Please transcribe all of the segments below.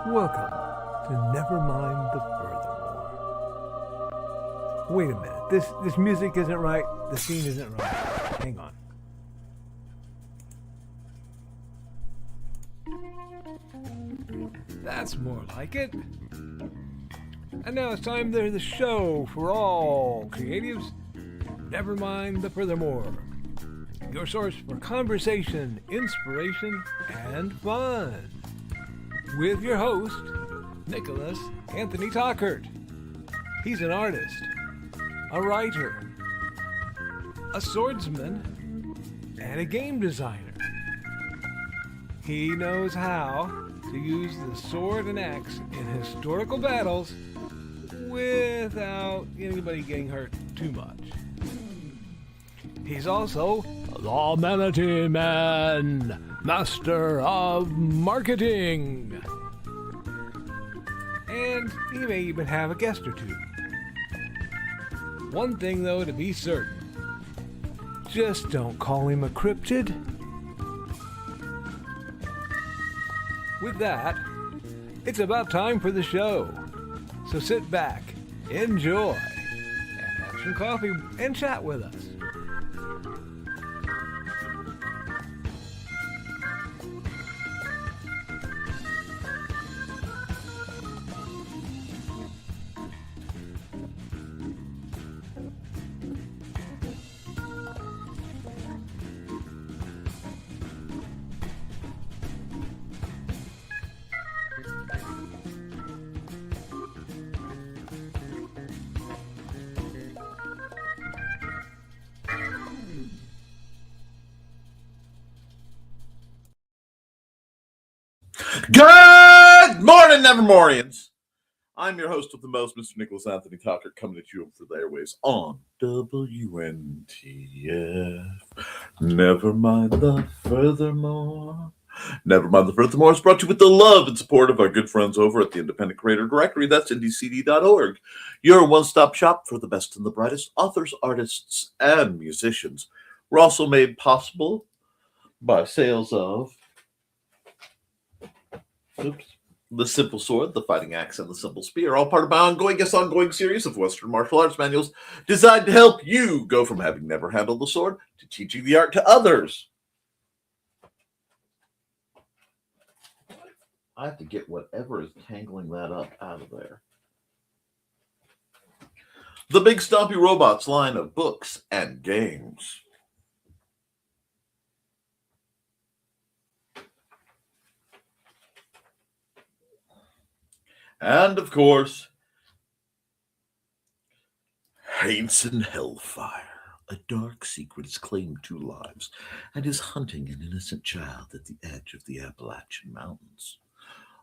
Welcome to Nevermind the Furthermore. Wait a minute, this music isn't right, the scene isn't right. Hang on. That's more like it. And now it's time for the show for all creatives. Nevermind the Furthermore. Your source for conversation, inspiration, and fun. With your host, Nicholas Anthony Tockert. He's an artist, a writer, a swordsman, and a game designer. He knows how to use the sword and axe in historical battles without anybody getting hurt too much. He's also the Manatee Man, master of marketing. And he may even have a guest or two. One thing, though, to be certain. Just don't call him a cryptid. With that, it's about time for the show. So sit back, enjoy, and have some coffee and chat with us. Good morning, Nevermorians. I'm your host with the most, Mr. Nicholas Anthony Tockert, coming at you over the airways on WNTF. Never mind the furthermore. Never mind the furthermore is brought to you with the love and support of our good friends over at the Independent Creator Directory. That's indcd.org. Your one-stop shop for the best and the brightest authors, artists, and musicians. We're also made possible by sales of The Simple Sword, The Fighting Axe, and The Simple Spear, all part of my ongoing series of Western martial arts manuals designed to help you go from having never handled the sword to teaching the art to others. I have to get whatever is tangling that up out of there. The Big Stompy Robots line of books and games. And, of course, Hainson Hellfire. A dark secret has claimed 2 lives and is hunting an innocent child at the edge of the Appalachian Mountains.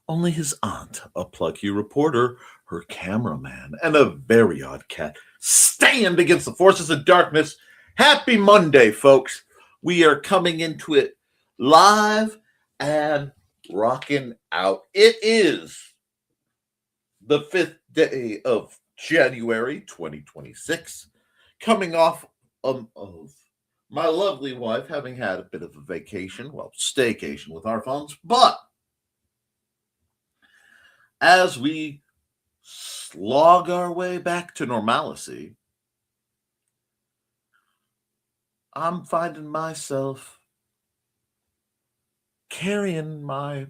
Only his aunt, a plucky reporter, her cameraman, and a very odd cat stand against the forces of darkness. Happy Monday, folks. We are coming into it live and rocking out. It is the 5th day of January 2026, coming off of my lovely wife having had a bit of a vacation, well, staycation with our phones, but as we slog our way back to normalcy, I'm finding myself carrying my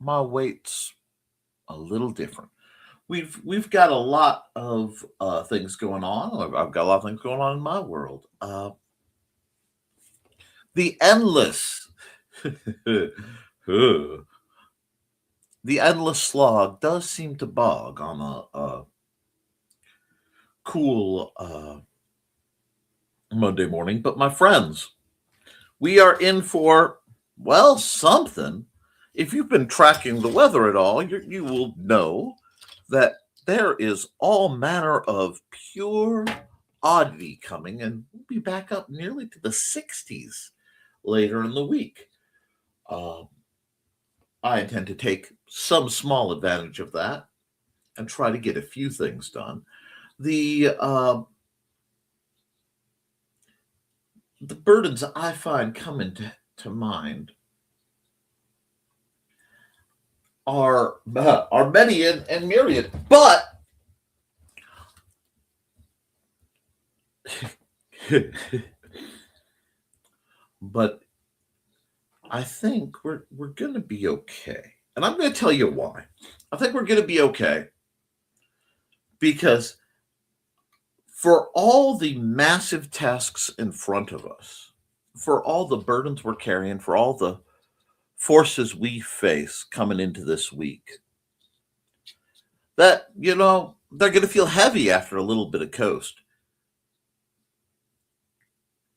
weights a little different. We've got a lot of things going on. I've got a lot of things going on in my world. The endless, the endless slog does seem to bog on a cool Monday morning. But my friends, we are in for, well, something. If you've been tracking the weather at all, you will know that there is all manner of pure oddity coming, and we'll be back up nearly to the 60s later in the week. I intend to take some small advantage of that and try to get a few things done. The burdens I find coming to mind are many and myriad, but I think we're going to be okay, and I'm going to tell you why. I think we're going to be okay because for all the massive tasks in front of us, for all the burdens we're carrying, for all the forces we face coming into this week, that, they're going to feel heavy after a little bit of coast.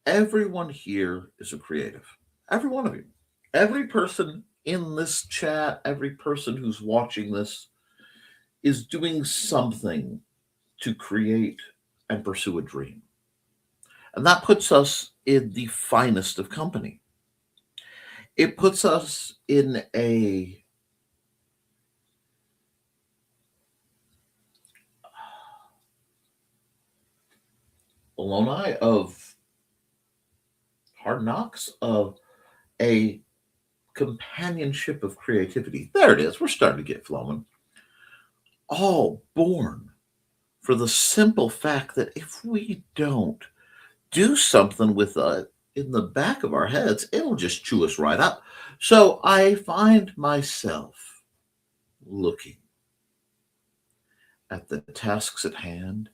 Everyone here is a creative. Every one of you. Every person in this chat, every person who's watching this is doing something to create and pursue a dream. And that puts us in the finest of company. It puts us in a alumni of hard knocks, of a companionship of creativity. There it is. We're starting to get flowing. All born for the simple fact that if we don't do something with it in the back of our heads, it'll just chew us right up. So I find myself looking at the tasks at hand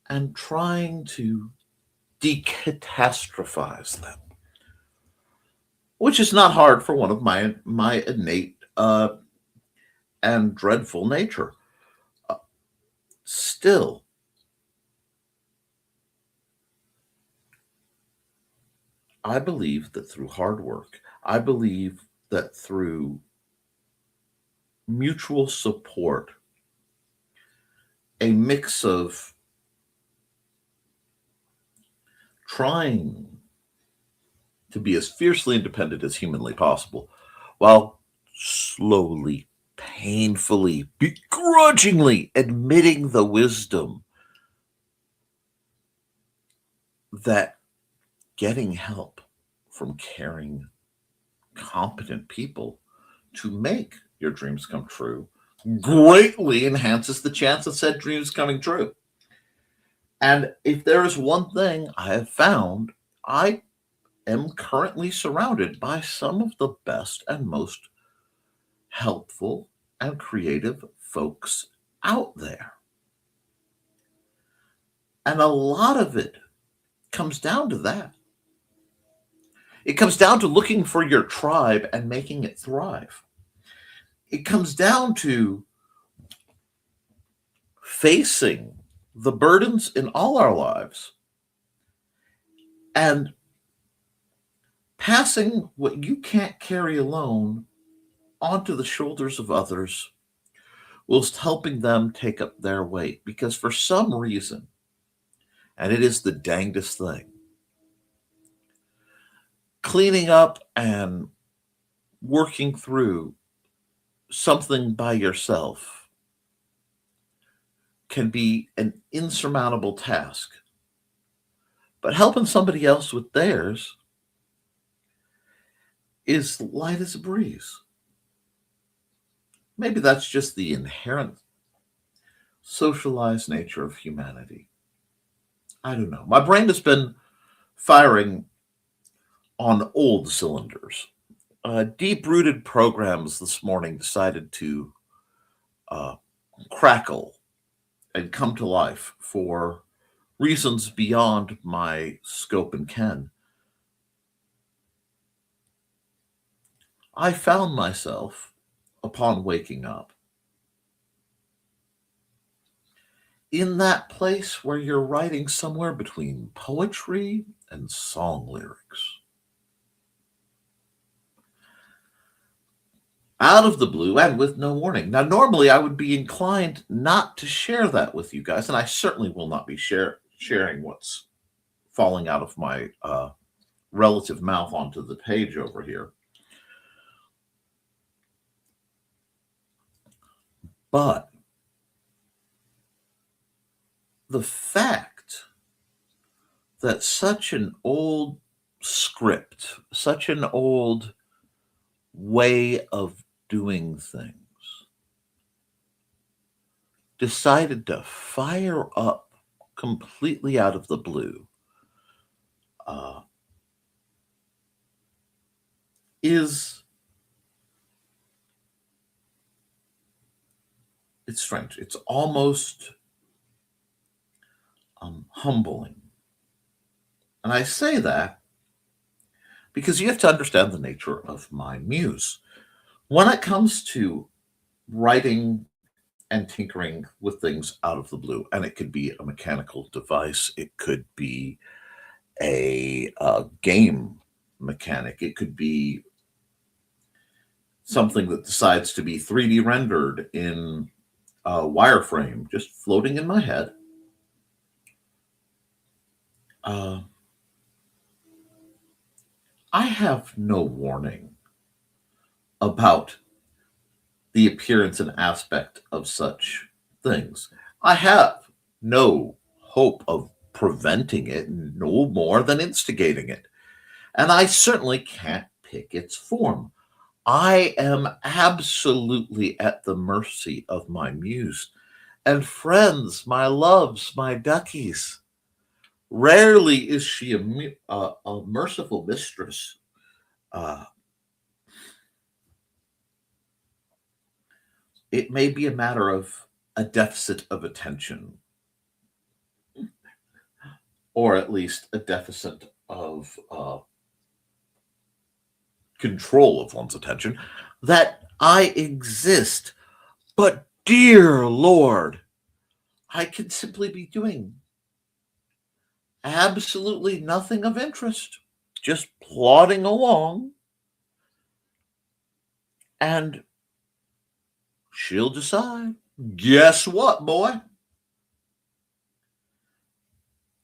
and trying to decatastrophize them, which is not hard for one of my innate and dreadful nature. Still, I believe that through hard work, I believe that through mutual support, a mix of trying to be as fiercely independent as humanly possible, while slowly, painfully, begrudgingly admitting the wisdom that getting help from caring, competent people to make your dreams come true greatly enhances the chance of said dreams coming true. And if there is one thing I have found, I am currently surrounded by some of the best and most helpful and creative folks out there. And a lot of it comes down to that. It comes down to looking for your tribe and making it thrive. It comes down to facing the burdens in all our lives and passing what you can't carry alone onto the shoulders of others, whilst helping them take up their weight. Because for some reason, and it is the dangest thing, cleaning up and working through something by yourself can be an insurmountable task. But helping somebody else with theirs is light as a breeze. Maybe that's just the inherent socialized nature of humanity. I don't know. My brain has been firing on old cylinders. Deep-rooted programs this morning decided to crackle and come to life for reasons beyond my scope and ken. I found myself, upon waking up, in that place where you're writing somewhere between poetry and song lyrics. Out of the blue and with no warning. Now, normally I would be inclined not to share that with you guys, and I certainly will not be sharing what's falling out of my relative mouth onto the page over here. But the fact that such an old script, such an old way of doing things decided to fire up completely out of the blue uh, is it's strange. It's almost humbling. And I say that because you have to understand the nature of my muse. When it comes to writing and tinkering with things out of the blue, and it could be a mechanical device, it could be a game mechanic, it could be something that decides to be 3D rendered in a wireframe, just floating in my head. Uh, I have no warning about the appearance and aspect of such things. I have no hope of preventing it, no more than instigating it. And I certainly can't pick its form. I am absolutely at the mercy of my muse. And friends, my loves, my duckies, rarely is she a merciful mistress. Uh, it may be a matter of a deficit of attention, or at least a deficit of control of one's attention, that I exist. But dear Lord, I could simply be doing absolutely nothing of interest, just plodding along, and she'll decide, guess what, boy?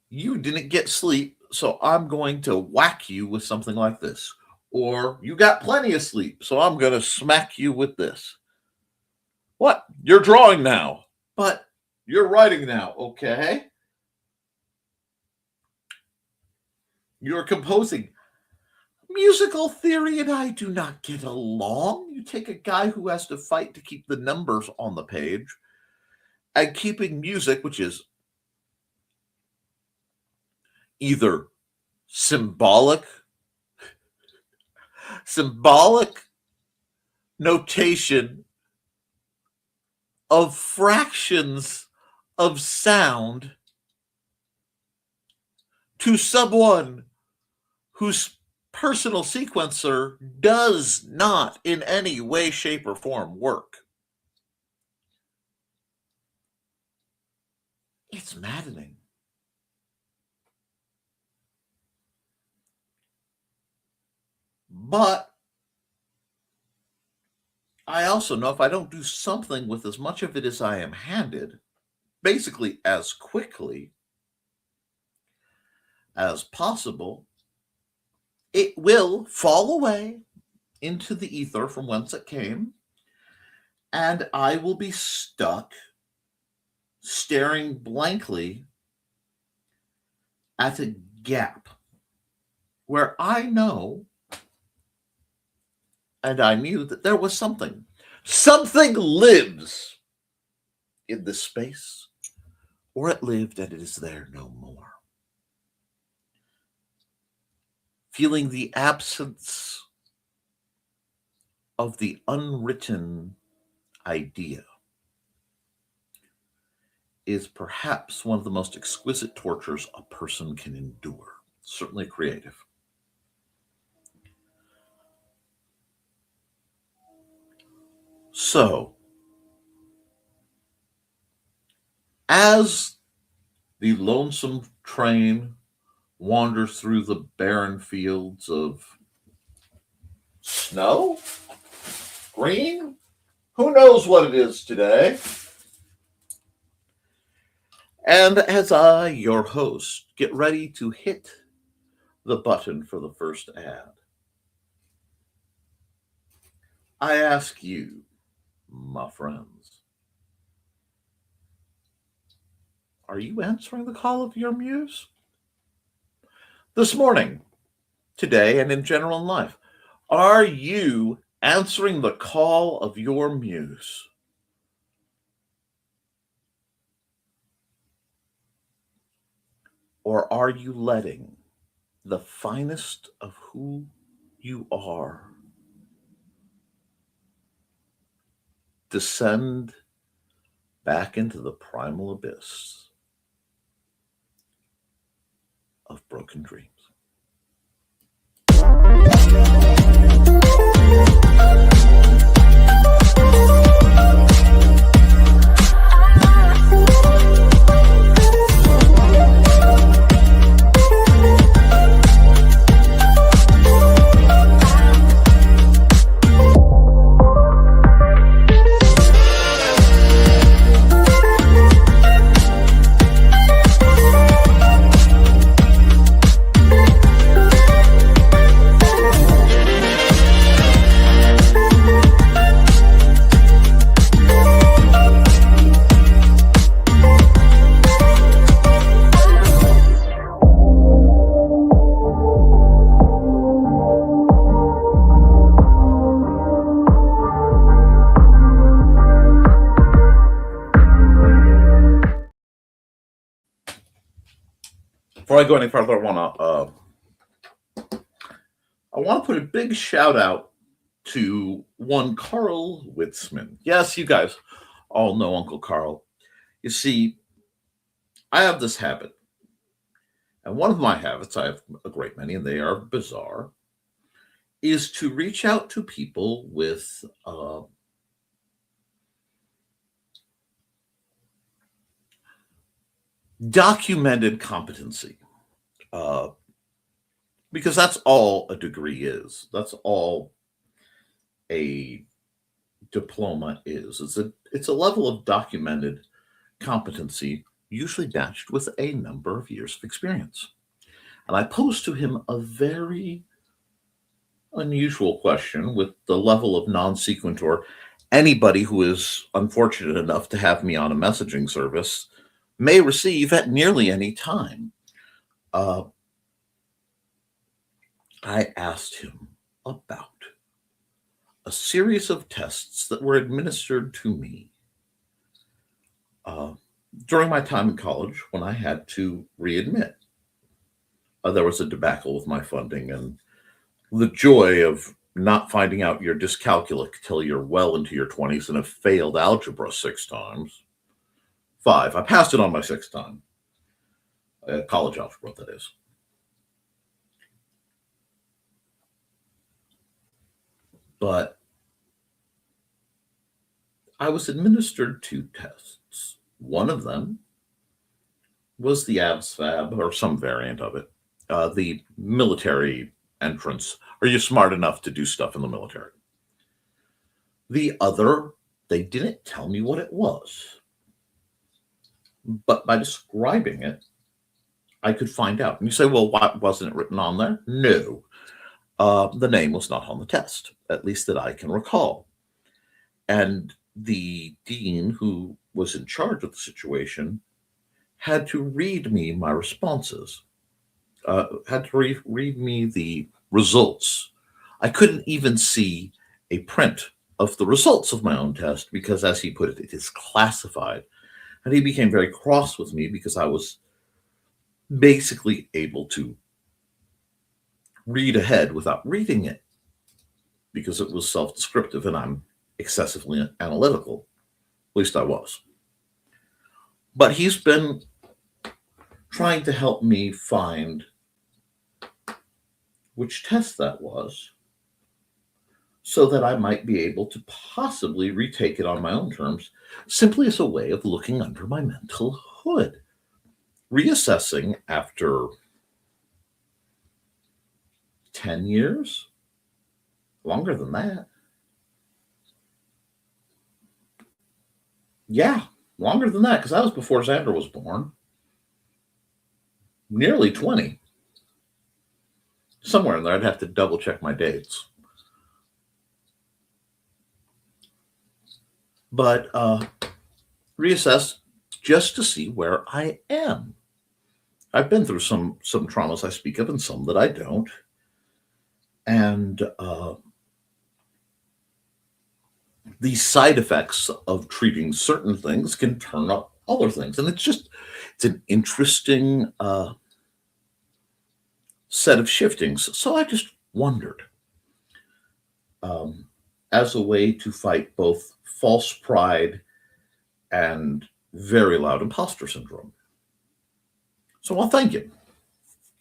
You didn't get sleep, so I'm going to whack you with something like this. Or you got plenty of sleep, so I'm going to smack you with this. What? You're drawing now, but you're writing now, okay? You're composing. Musical theory and I do not get along. You take a guy who has to fight to keep the numbers on the page, and keeping music, which is either symbolic notation of fractions of sound to someone whose personal sequencer does not in any way, shape, or form work. It's maddening. But I also know if I don't do something with as much of it as I am handed, basically as quickly as possible, it will fall away into the ether from whence it came, and I will be stuck staring blankly at a gap where I know and I knew that there was something. Something lives in this space, or it lived and it is there no more. Feeling the absence of the unwritten idea is perhaps one of the most exquisite tortures a person can endure, certainly creative. So, as the lonesome train wanders through the barren fields of snow, green, who knows what it is today, and as I, your host, get ready to hit the button for the first ad, I ask you, my friends, are you answering the call of your muse? This morning, today, and in general in life, are you answering the call of your muse? Or are you letting the finest of who you are descend back into the primal abyss of broken dreams? Before I go any further, I want to put a big shout out to one Carl Witzman. Yes, you guys all know Uncle Carl. You see, I have this habit, and one of my habits, I have a great many, and they are bizarre, is to reach out to people with documented competency. Because that's all a degree is. That's all a diploma is. It's a level of documented competency, usually matched with a number of years of experience. And I posed to him a very unusual question with the level of non sequitur anybody who is unfortunate enough to have me on a messaging service may receive at nearly any time. I asked him about a series of tests that were administered to me during my time in college when I had to readmit. There was a debacle with my funding, and the joy of not finding out your dyscalculic till you're well into your 20s and have failed algebra 6 times. 5. I passed it on my 6th time. College algebra, that is. But I was administered 2 tests. One of them was the ABSFAB, or some variant of it, the military entrance. Are you smart enough to do stuff in the military? The other, they didn't tell me what it was. But by describing it, I could find out. And you say, well, why wasn't it written on there? No. The name was not on the test, at least that I can recall. And the dean who was in charge of the situation had to read me my responses, had to read me the results. I couldn't even see a print of the results of my own test because, as he put it, it is classified. And he became very cross with me because I was basically able to read ahead without reading it because it was self-descriptive and I'm excessively analytical. At least I was. But he's been trying to help me find which test that was so that I might be able to possibly retake it on my own terms, simply as a way of looking under my mental hood, reassessing after 10 years, longer than that. Yeah, longer than that, because that was before Xander was born. Nearly 20. Somewhere in there, I'd have to double check my dates. But reassess just to see where I am. I've been through some traumas I speak of and some that I don't. And the side effects of treating certain things can turn up other things. And it's an interesting set of shiftings. So I just wondered, um, as a way to fight both false pride and very loud imposter syndrome. So I'll thank you.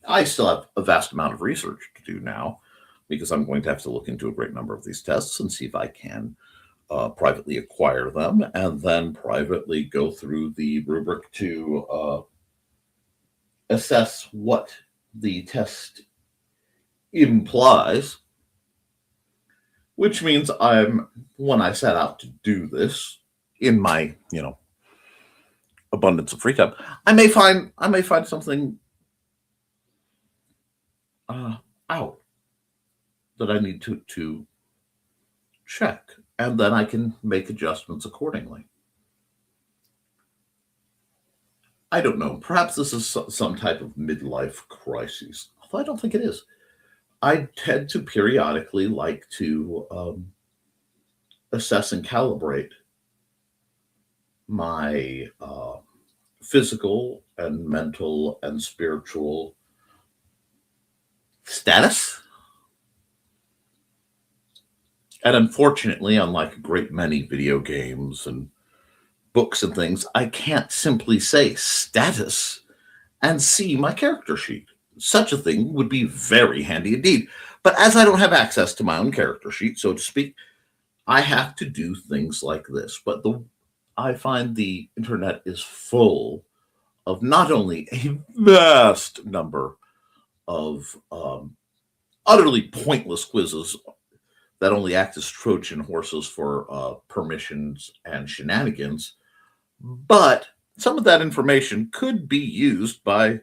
I still have a vast amount of research to do now because I'm going to have to look into a great number of these tests and see if I can privately acquire them and then privately go through the rubric to assess what the test implies, which means when I set out to do this in my, abundance of free time, I may find something out that I need to check, and then I can make adjustments accordingly. I don't know. Perhaps this is some type of midlife crisis, although I don't think it is. I tend to periodically like to assess and calibrate my physical and mental and spiritual status. And unfortunately, unlike a great many video games and books and things, I can't simply say status and see my character sheet. Such a thing would be very handy indeed. But as I don't have access to my own character sheet, so to speak, I have to do things like this. But I find the internet is full of not only a vast number of utterly pointless quizzes that only act as Trojan horses for permissions and shenanigans, but some of that information could be used by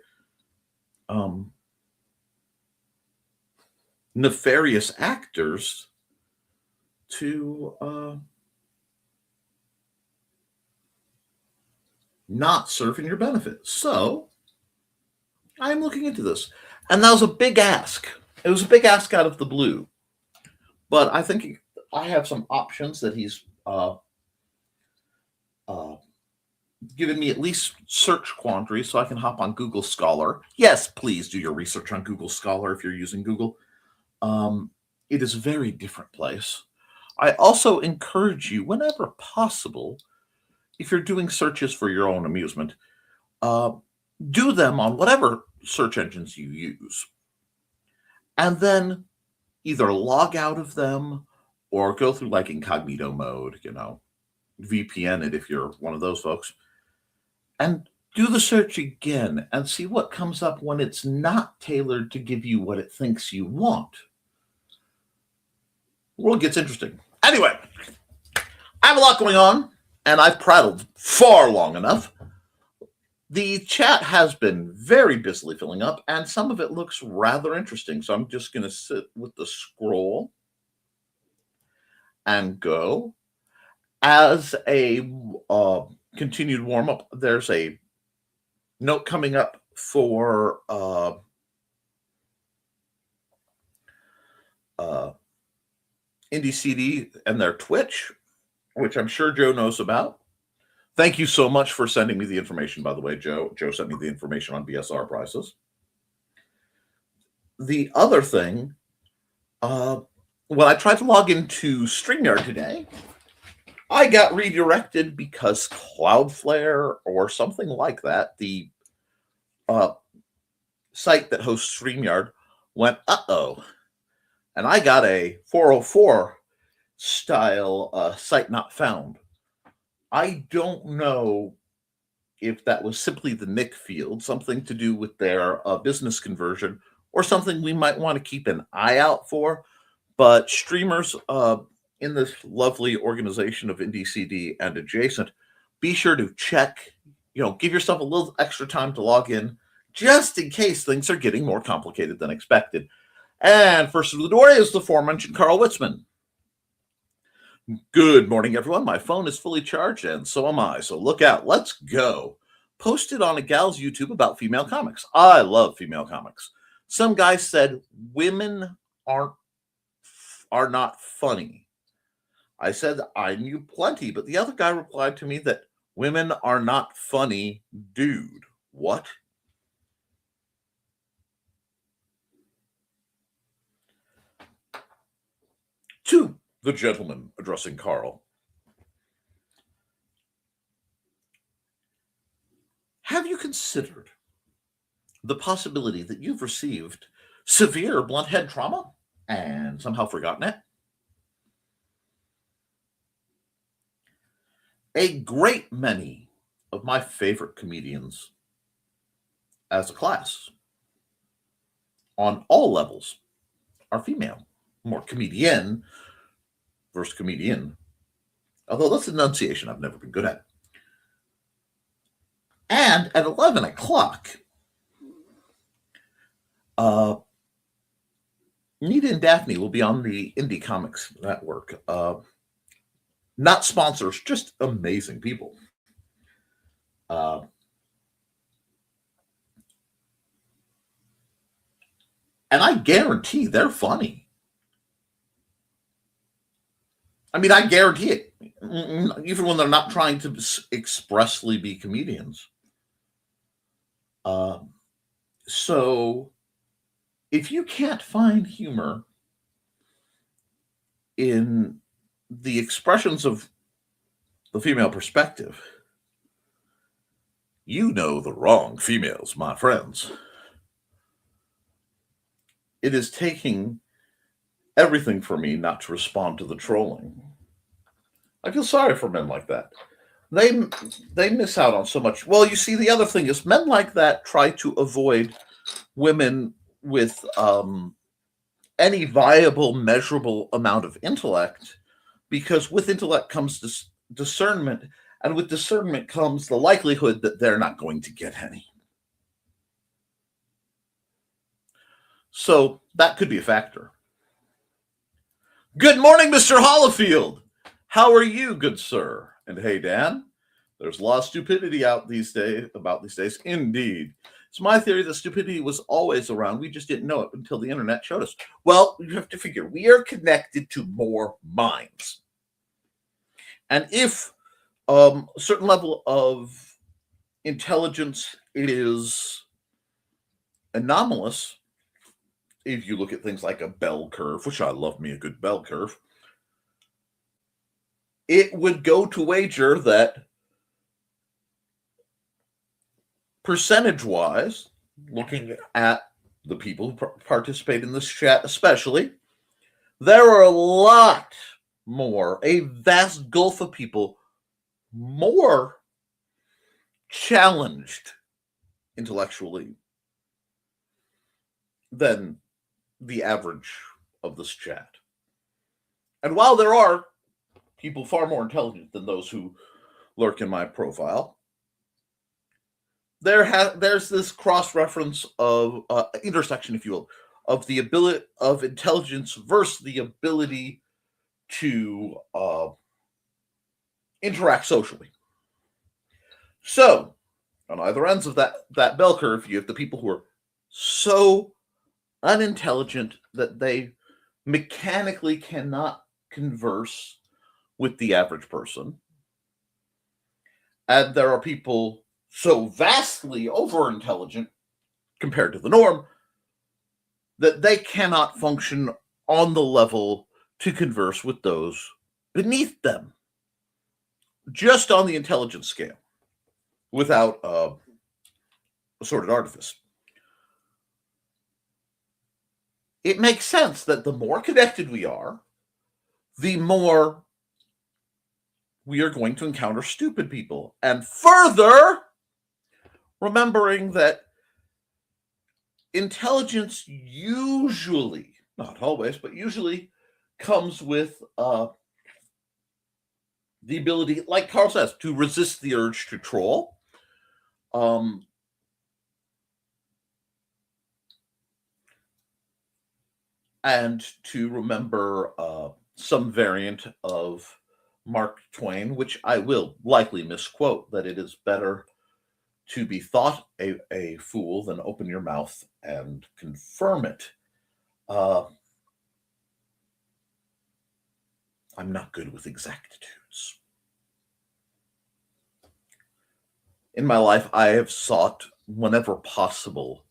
nefarious actors to not serve in your benefit. So I'm looking into this. And that was a big ask. It was a big ask out of the blue. But I think I have some options that he's given me, at least search quandary, so I can hop on Google Scholar. Yes, please do your research on Google Scholar if you're using Google. It is a very different place. I also encourage you, whenever possible, if you're doing searches for your own amusement, do them on whatever search engines you use. And then either log out of them or go through like incognito mode, VPN it if you're one of those folks, and do the search again and see what comes up when it's not tailored to give you what it thinks you want. The world gets interesting. Anyway, I have a lot going on, and I've prattled far long enough. The chat has been very busily filling up, and some of it looks rather interesting. So I'm just going to sit with the scroll and go. As a continued warm-up, there's a note coming up for Indie CD and their Twitch, which I'm sure Joe knows about. Thank you so much for sending me the information, by the way, Joe. Joe sent me the information on BSR prices. The other thing, when I tried to log into StreamYard today, I got redirected because Cloudflare or something like that, the site that hosts StreamYard, went, uh-oh. And I got a 404 style site not found. I don't know if that was simply the nick field, something to do with their business conversion, or something we might want to keep an eye out for. But streamers in this lovely organization of Indie CD and adjacent, be sure to check, give yourself a little extra time to log in, just in case things are getting more complicated than expected. And first through the door is the aforementioned Carl Witzman. Good morning, everyone. My phone is fully charged, and so am I. So look out. Let's go. Posted on a gal's YouTube about female comics. I love female comics. Some guy said women are not funny. I said I knew plenty, but the other guy replied to me that women are not funny, dude. What? To the gentleman addressing Carl, have you considered the possibility that you've received severe blunt head trauma and somehow forgotten it? A great many of my favorite comedians as a class on all levels are female. More comedian versus comedian. Although that's enunciation I've never been good at. And at 11 o'clock, Nita and Daphne will be on the Indie Comics Network. Not sponsors, just amazing people. And I guarantee they're funny. I mean, I guarantee it. Even when they're not trying to expressly be comedians. So if you can't find humor in the expressions of the female perspective, you know the wrong females, my friends. It is taking everything for me not to respond to the trolling. I feel sorry for men like that. They miss out on so much. Well, you see, the other thing is men like that try to avoid women with any viable, measurable amount of intellect, because with intellect comes discernment, and with discernment comes the likelihood that they're not going to get any. So that could be a factor. Good morning, Mr. Hollifield. How are you, good sir? And hey, Dan, there's a lot of stupidity about these days. Indeed. It's my theory that stupidity was always around. We just didn't know it until the internet showed us. Well, you have to figure we are connected to more minds. And if a certain level of intelligence is anomalous, if you look at things like a bell curve, which I love me a good bell curve, it would go to wager that percentage-wise, looking at the people who participate in this chat especially, there are a vast gulf of people more challenged intellectually than the average of this chat. And while there are people far more intelligent than those who lurk in my profile, there's this cross-reference of intersection, if you will, of the ability of intelligence versus the ability to interact socially. So, on either ends of that bell curve, you have the people who are so unintelligent that they mechanically cannot converse with the average person. And there are people so vastly over-intelligent compared to the norm that they cannot function on the level to converse with those beneath them, just on the intelligence scale, without assorted artifice. It makes sense that the more connected we are, the more we are going to encounter stupid people. And further, remembering that intelligence usually, not always, but usually comes with the ability, like Carl says, to resist the urge to troll. And to remember some variant of Mark Twain, which I will likely misquote, that it is better to be thought a fool than open your mouth and confirm it. I'm not good with exactitudes. In my life, I have sought, whenever possible,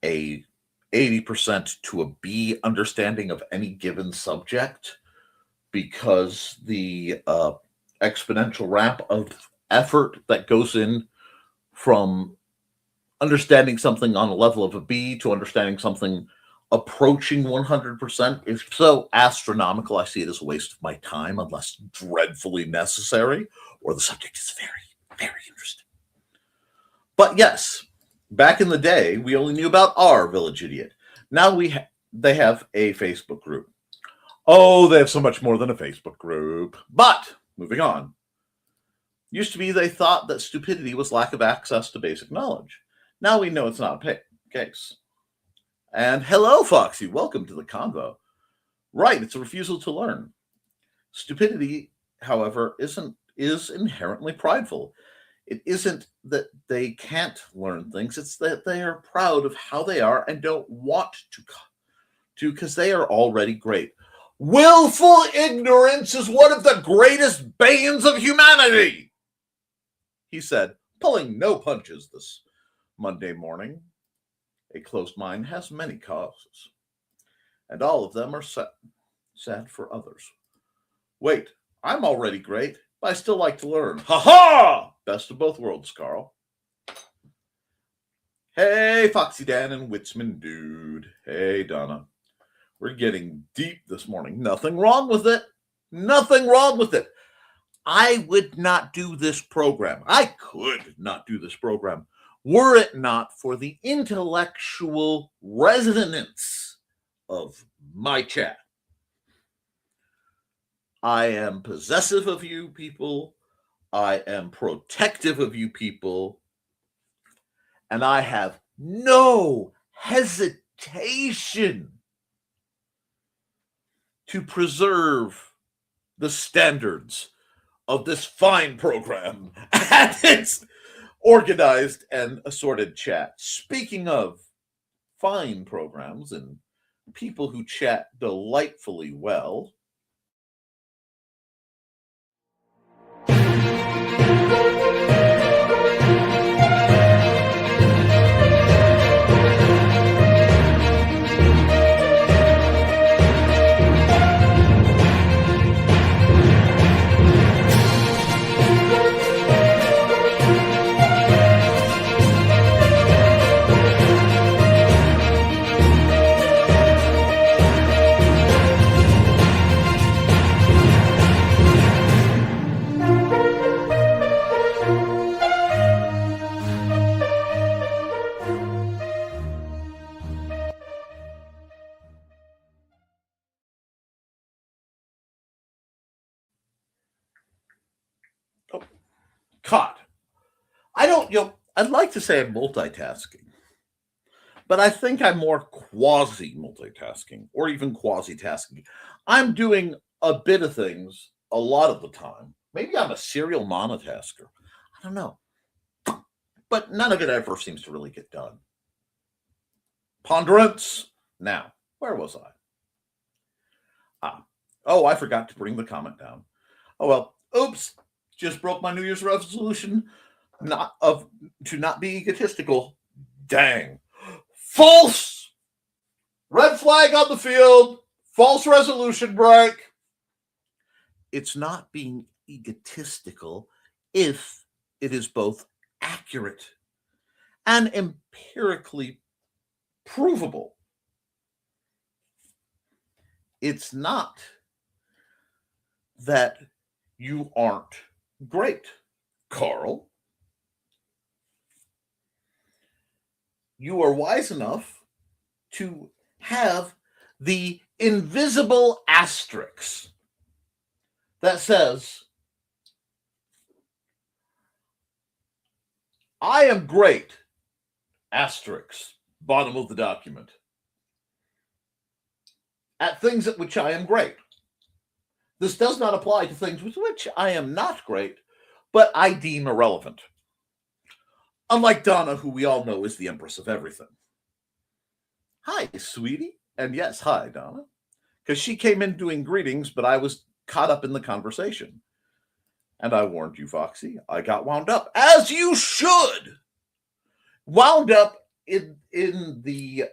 a 80% to a B understanding of any given subject, because the exponential ramp of effort that goes in from understanding something on a level of a B to understanding something approaching 100% is so astronomical. I see it as a waste of my time unless dreadfully necessary or the subject is very, very interesting. But yes, back in the day, we only knew about our village idiot. Now they have a Facebook group. Oh, they have so much more than a Facebook group. But moving on. Used to be they thought that stupidity was lack of access to basic knowledge. Now we know it's not a case. And hello, Foxy. Welcome to the convo. Right, it's a refusal to learn. Stupidity, however, is inherently prideful. It isn't that they can't learn things. It's that they are proud of how they are and don't want to because they are already great. Willful ignorance is one of the greatest banes of humanity, he said, pulling no punches this Monday morning. A closed mind has many causes, and all of them are sad for others. Wait, I'm already great, but I still like to learn. Ha-ha! Best of both worlds, Carl. Hey, Foxy Dan and Witsman Dude. Hey, Donna. We're getting deep this morning. Nothing wrong with it. Nothing wrong with it. I would not do this program. I could not do this program were it not for the intellectual resonance of my chat. I am possessive of you people. I am protective of you people. And I have no hesitation to preserve the standards of this fine program and its organized and assorted chat. Speaking of fine programs and people who chat delightfully well, God, I'd like to say I'm multitasking, but I think I'm more quasi-multitasking or even quasi-tasking. I'm doing a bit of things a lot of the time. Maybe I'm a serial monotasker. I don't know. But none of it ever seems to really get done. Ponderance. Now, where was I? I forgot to bring the comment down. Oh, well, oops. Just broke my New Year's resolution to not be egotistical. Dang. False! Red flag on the field. False resolution break. It's not being egotistical if it is both accurate and empirically provable. It's not that you aren't great, Carl. You are wise enough to have the invisible asterisk that says, I am great, asterisk, bottom of the document, at things at which I am great. This does not apply to things with which I am not great, but I deem irrelevant. Unlike Donna, who we all know is the empress of everything. Hi, sweetie. And yes, hi, Donna. Because she came in doing greetings, but I was caught up in the conversation. And I warned you, Foxy. I got wound up, as you should. Wound up in the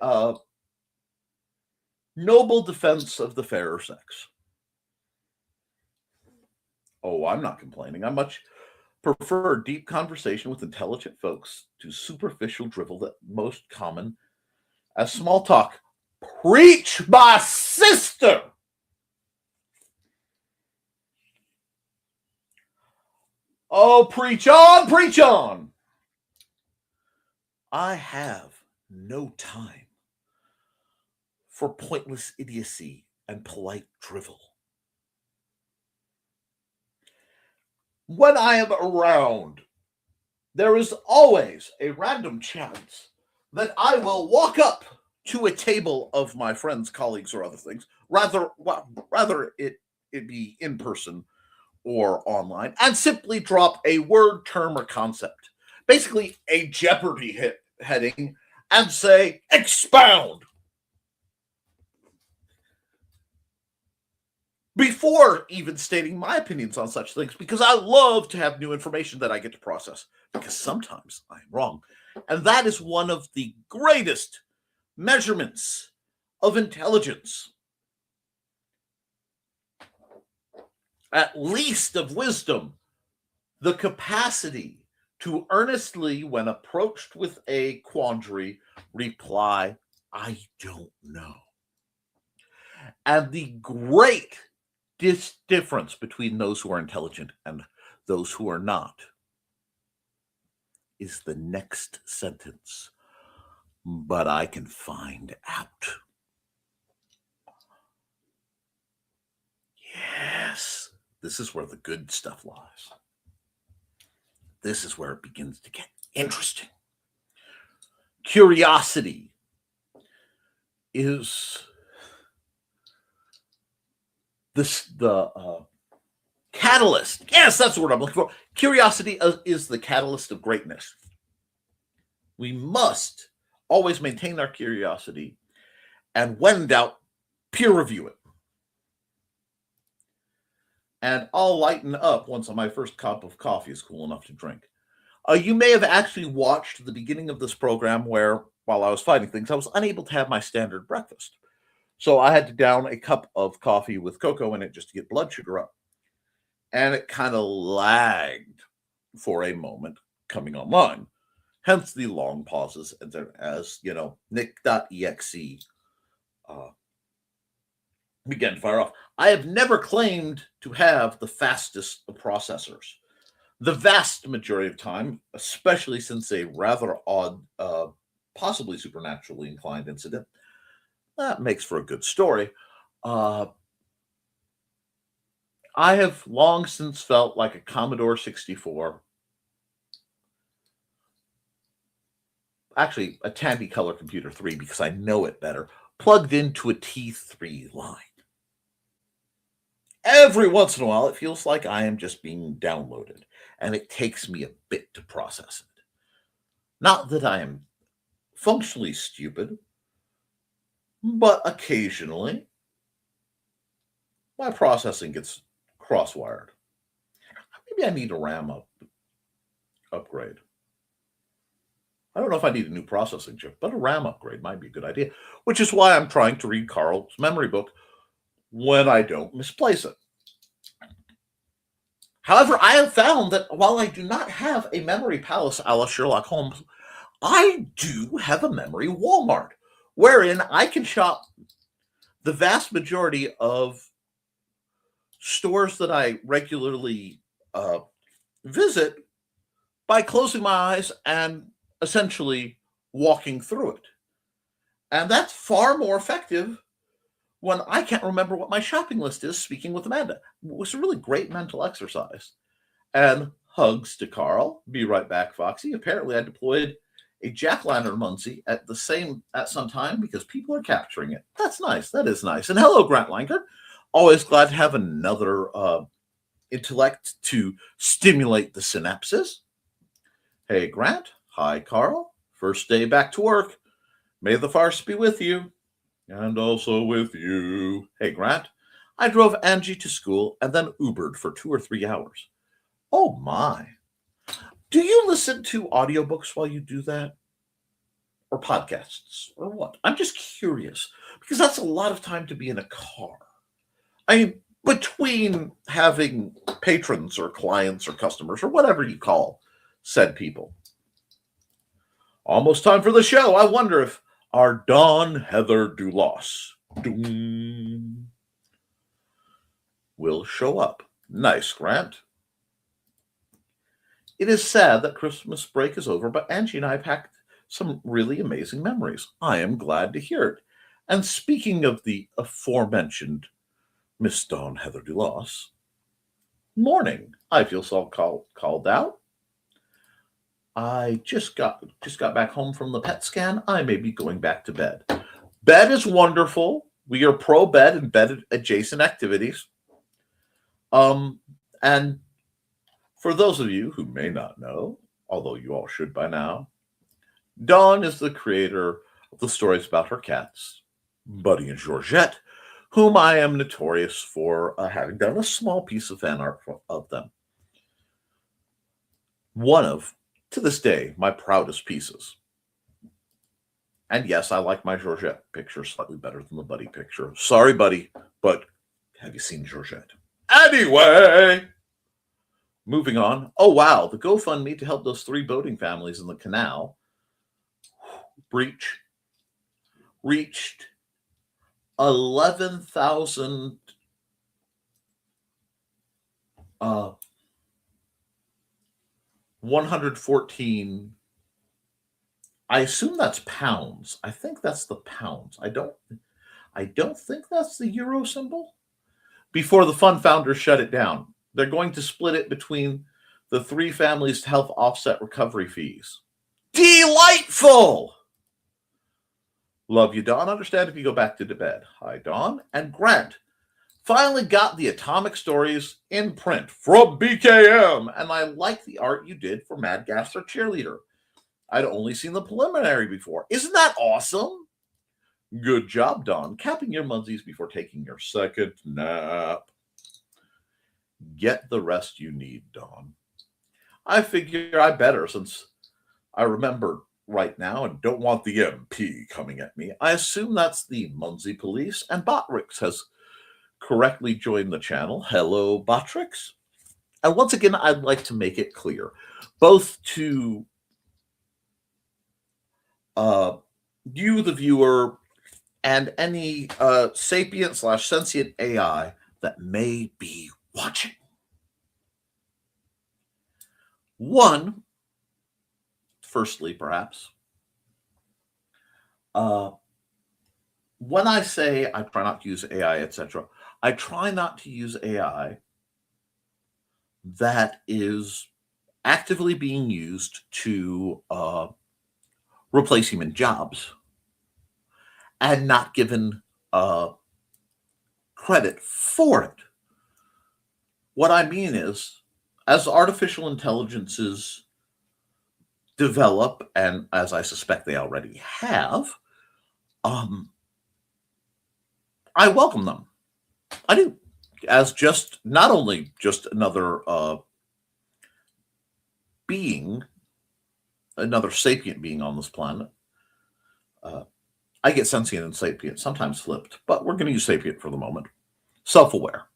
noble defense of the fairer sex. Oh, I'm not complaining. I much prefer deep conversation with intelligent folks to superficial drivel that most common as small talk. Preach, my sister! Oh, preach on, preach on! I have no time for pointless idiocy and polite drivel. When I am around, there is always a random chance that I will walk up to a table of my friends, colleagues, or other things, rather it be in person or online, and simply drop a word, term, or concept, basically a Jeopardy heading, and say, expound. Before even stating my opinions on such things, because I love to have new information that I get to process, because sometimes I'm wrong. And that is one of the greatest measurements of intelligence, at least of wisdom, the capacity to earnestly, when approached with a quandary, reply, I don't know. And the great difference between those who are intelligent and those who are not is the next sentence. But I can find out. Yes, this is where the good stuff lies. This is where it begins to get interesting. Curiosity is the catalyst. Yes, that's the word I'm looking for. Curiosity is the catalyst of greatness. We must always maintain our curiosity, and when in doubt, peer review it. And I'll lighten up once my first cup of coffee is cool enough to drink. You may have actually watched the beginning of this program where, while I was fighting things, I was unable to have my standard breakfast. So I had to down a cup of coffee with cocoa in it just to get blood sugar up. And it kind of lagged for a moment coming online. Hence the long pauses, as you know, Nick.exe began to fire off. I have never claimed to have the fastest of processors. The vast majority of time, especially since a rather odd, possibly supernaturally inclined incident, that makes for a good story. I have long since felt like a Commodore 64, actually a Tandy Color Computer 3 because I know it better, plugged into a T3 line. Every once in a while, it feels like I am just being downloaded, and it takes me a bit to process it. Not that I am functionally stupid, but occasionally my processing gets cross-wired. Maybe I need a RAM upgrade. I don't know if I need a new processing chip, but a RAM upgrade might be a good idea, which is why I'm trying to read Carl's memory book when I don't misplace it. However, I have found that while I do not have a memory palace a la Sherlock Holmes, I do have a memory Walmart, wherein I can shop the vast majority of stores that I regularly visit by closing my eyes and essentially walking through it. And that's far more effective when I can't remember what my shopping list is, speaking with Amanda. It was a really great mental exercise. And hugs to Carl. Be right back, Foxy. Apparently I deployed a jack-o'-lantern onesie at some time because people are capturing it. That's nice. That is nice. And hello, Grant Langer. Always glad to have another intellect to stimulate the synapses. Hey, Grant. Hi, Carl. First day back to work. May the farce be with you. And also with you. Hey, Grant. I drove Angie to school and then Ubered for 2 or 3 hours. Oh, my. Do you listen to audiobooks while you do that? Or podcasts? Or what? I'm just curious. Because that's a lot of time to be in a car. I mean, between having patrons or clients or customers or whatever you call said people. Almost time for the show. I wonder if our Dawn Heather Dulos will show up. Nice, Grant. It is sad that Christmas break is over, but Angie and I packed some really amazing memories. I am glad to hear it. And speaking of the aforementioned Miss Dawn Heather Dulos, morning. I feel so called out. I just got back home from the PET scan. I may be going back to bed. Bed is wonderful. We are pro bed and bed adjacent activities. And for those of you who may not know, although you all should by now, Dawn is the creator of the stories about her cats, Buddy and Georgette, whom I am notorious for having done a small piece of fan art of them. One of, to this day, my proudest pieces. And yes, I like my Georgette picture slightly better than the Buddy picture. Sorry, Buddy, but have you seen Georgette? Anyway, moving on. Oh, wow. The GoFundMe to help those 3 boating families in the canal reached 11,000 114. I assume that's pounds. I think that's the pounds. I don't think that's the euro symbol. Before the fund founders shut it down, they're going to split it between the 3 families to help offset recovery fees. Delightful! Love you, Dawn. Understand if you go back to bed. Hi, Dawn. And Grant finally got the Atomic Stories in print from BKM. And I like the art you did for Mad Gasser Cheerleader. I'd only seen the preliminary before. Isn't that awesome? Good job, Dawn. Capping your munsies before taking your second nap. Get the rest you need, Dawn. I figure I better, since I remember right now and don't want the MP coming at me. I assume that's the Muncie Police, and Botrix has correctly joined the channel. Hello, Botrix. And once again, I'd like to make it clear, both to you, the viewer, and any sapient/sentient AI that may be watching. One, firstly, perhaps, when I say I try not to use AI, etc., I try not to use AI that is actively being used to replace human jobs and not given credit for it. What I mean is, as artificial intelligences develop, and as I suspect they already have, I welcome them. I do. As just not only just another being, another sapient being on this planet. I get sentient and sapient, sometimes flipped, but we're going to use sapient for the moment. Self-aware.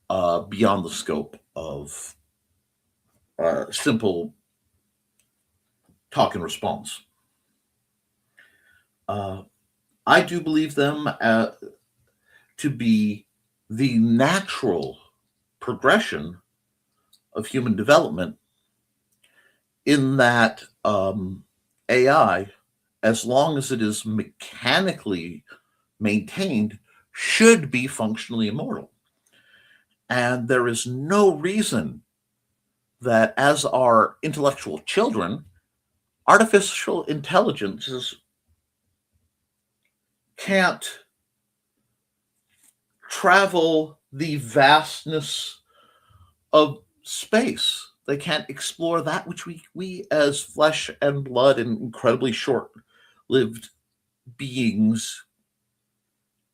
Beyond the scope of simple talk and response. I do believe them to be the natural progression of human development, in that AI, as long as it is mechanically maintained, should be functionally immortal. And there is no reason that, as our intellectual children, artificial intelligences can't travel the vastness of space. They can't explore that which we as flesh and blood and incredibly short-lived beings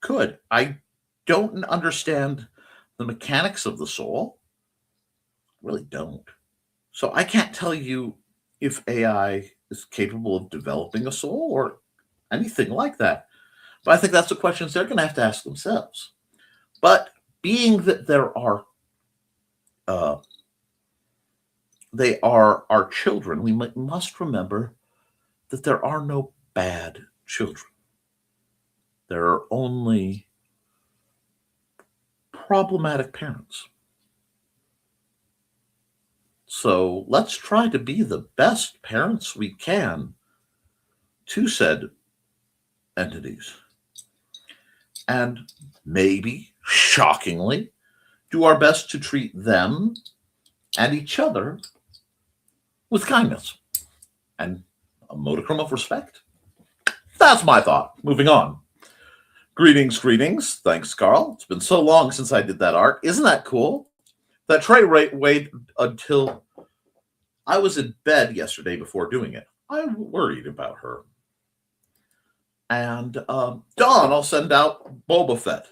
could. I don't understand the mechanics of the soul. I really don't. So I can't tell you if AI is capable of developing a soul or anything like that. But I think that's the questions they're going to have to ask themselves. But being that there are they are our children, we must remember that there are no bad children. There are only problematic parents. So let's try to be the best parents we can to said entities. And maybe, shockingly, do our best to treat them and each other with kindness and a modicum of respect. That's my thought. Moving on. Greetings, greetings. Thanks, Carl. It's been so long since I did that art. Isn't that cool? That Trey waited until I was in bed yesterday before doing it. I worried about her. And Dawn, I'll send out Boba Fett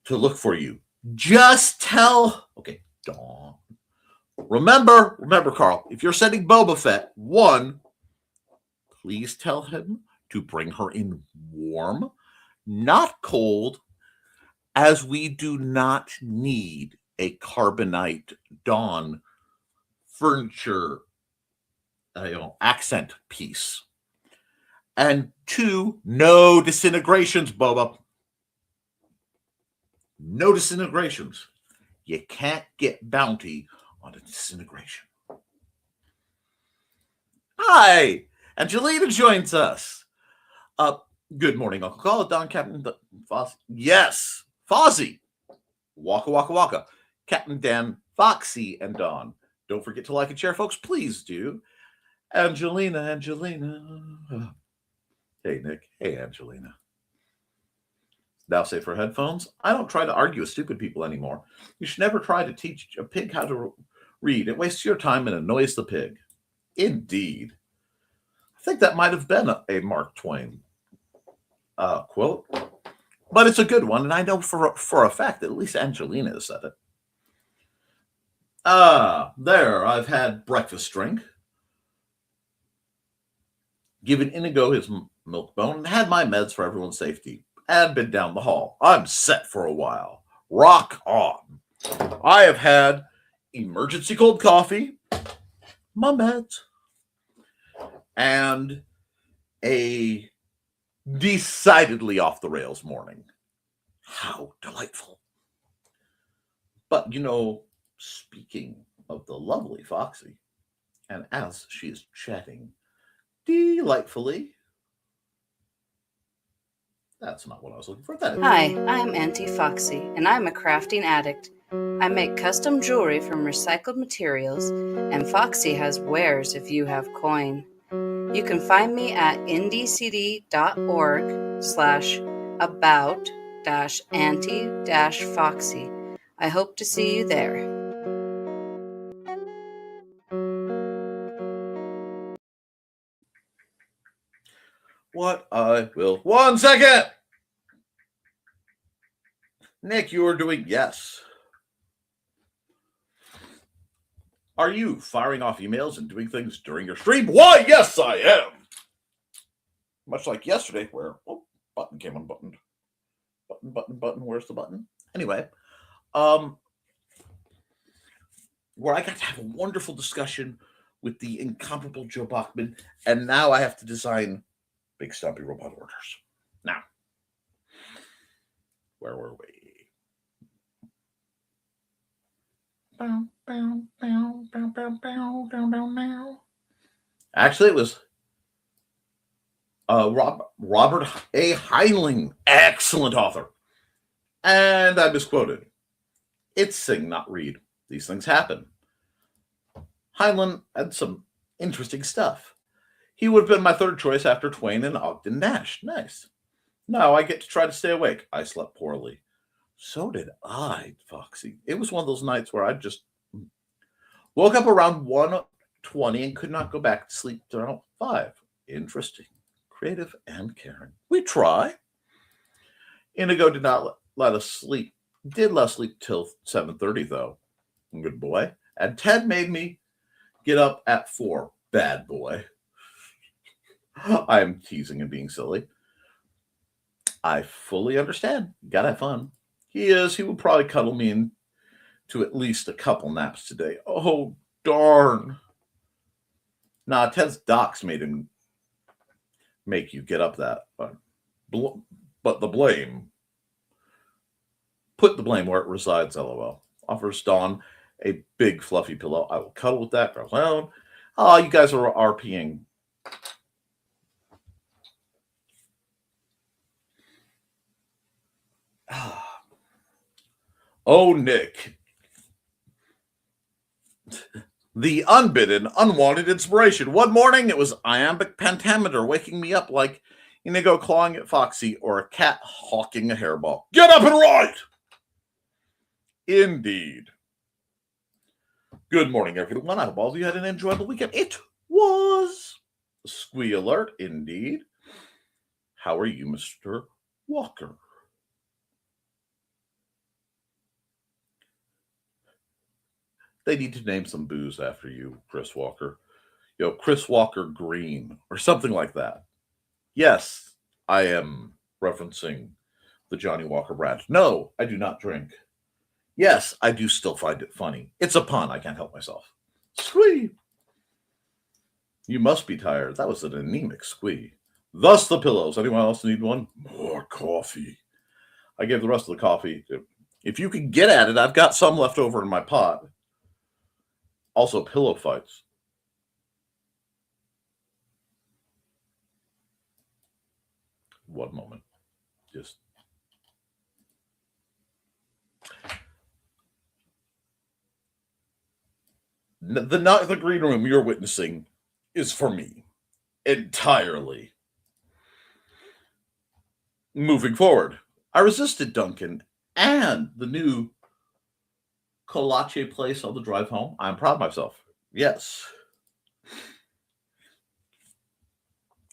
to look for you. Just tell... Okay, Dawn. Remember, Carl, if you're sending Boba Fett, one, please tell him to bring her in warm, not cold, as we do not need a carbonite Dawn furniture accent piece. And two, no disintegrations, Boba. No disintegrations. You can't get bounty on a disintegration. Hi, Angelina joins us. Good morning, Uncle Call. Don, Captain Foz. Yes, Fozzie. Waka, waka, waka. Captain Dan, Foxy, and Don. Don't forget to like and share, folks. Please do. Angelina. Hey, Nick. Hey, Angelina. Now say for headphones, I don't try to argue with stupid people anymore. You should never try to teach a pig how to read. It wastes your time and annoys the pig. Indeed. I think that might have been a Mark Twain quote, but it's a good one, and I know for a fact that at least Angelina has said it. There, I've had breakfast drink, given Inigo his milk bone, and had my meds for everyone's safety, and been down the hall. I'm set for a while. Rock on. I have had emergency cold coffee, my meds, and a decidedly off the rails morning. How delightful. But, speaking of the lovely Foxy, and as she is chatting delightfully, that's not what I was looking for. Hi, I'm Auntie Foxy, and I'm a crafting addict. I make custom jewelry from recycled materials, and Foxy has wares if you have coin. You can find me at indcd.org/about-auntie-foxy. I hope to see you there. What I will. 1 second! Nick, you are doing yes. Are you firing off emails and doing things during your stream? Why, yes, I am. Much like yesterday, where button came unbuttoned. Button. Where's the button? Anyway, where I got to have a wonderful discussion with the incomparable Joe Bachman, and now I have to design big stumpy robot orders. Now, where were we? Actually, it was Robert A. Heinlein, excellent author. And I misquoted. It's sing, not read. These things happen. Heinlein had some interesting stuff. He would have been my third choice after Twain and Ogden Nash. Nice. Now I get to try to stay awake. I slept poorly. So did I, Foxy. It was one of those nights where I just woke up around 1:20 and could not go back to sleep till around 5. Interesting. Creative and caring. We try. Inigo did not let us sleep. Did let us sleep till 7:30, though. Good boy. And Ted made me get up at 4. Bad boy. I am teasing and being silly. I fully understand. You gotta have fun. He will probably cuddle me to at least a couple naps today. Oh, darn. Nah, Ted's docs made him make you get up that. But the blame, put the blame where it resides, LOL. Offers Dawn a big fluffy pillow. I will cuddle with that. Girl down. Oh, you guys are RPing. Oh, Nick. The unbidden, unwanted inspiration. One morning, it was iambic pentameter waking me up like Inigo clawing at Foxy or a cat hawking a hairball. Get up and write! Indeed. Good morning, everyone. I hope all of you had an enjoyable weekend. It was Squee alert, indeed. How are you, Mr. Walker? They need to name some booze after you, Chris Walker. Chris Walker Green or something like that. Yes, I am referencing the Johnny Walker brand. No, I do not drink. Yes, I do still find it funny. It's a pun. I can't help myself. Squee. You must be tired. That was an anemic squee. Thus the pillows. Anyone else need one? More coffee. I gave the rest of the coffee. If you can get at it, I've got some left over in my pot. Also, pillow fights. One moment. Just. The green room you're witnessing is for me. Entirely. Moving forward, I resisted Duncan and the new Colache place on the drive home. I'm proud of myself. Yes.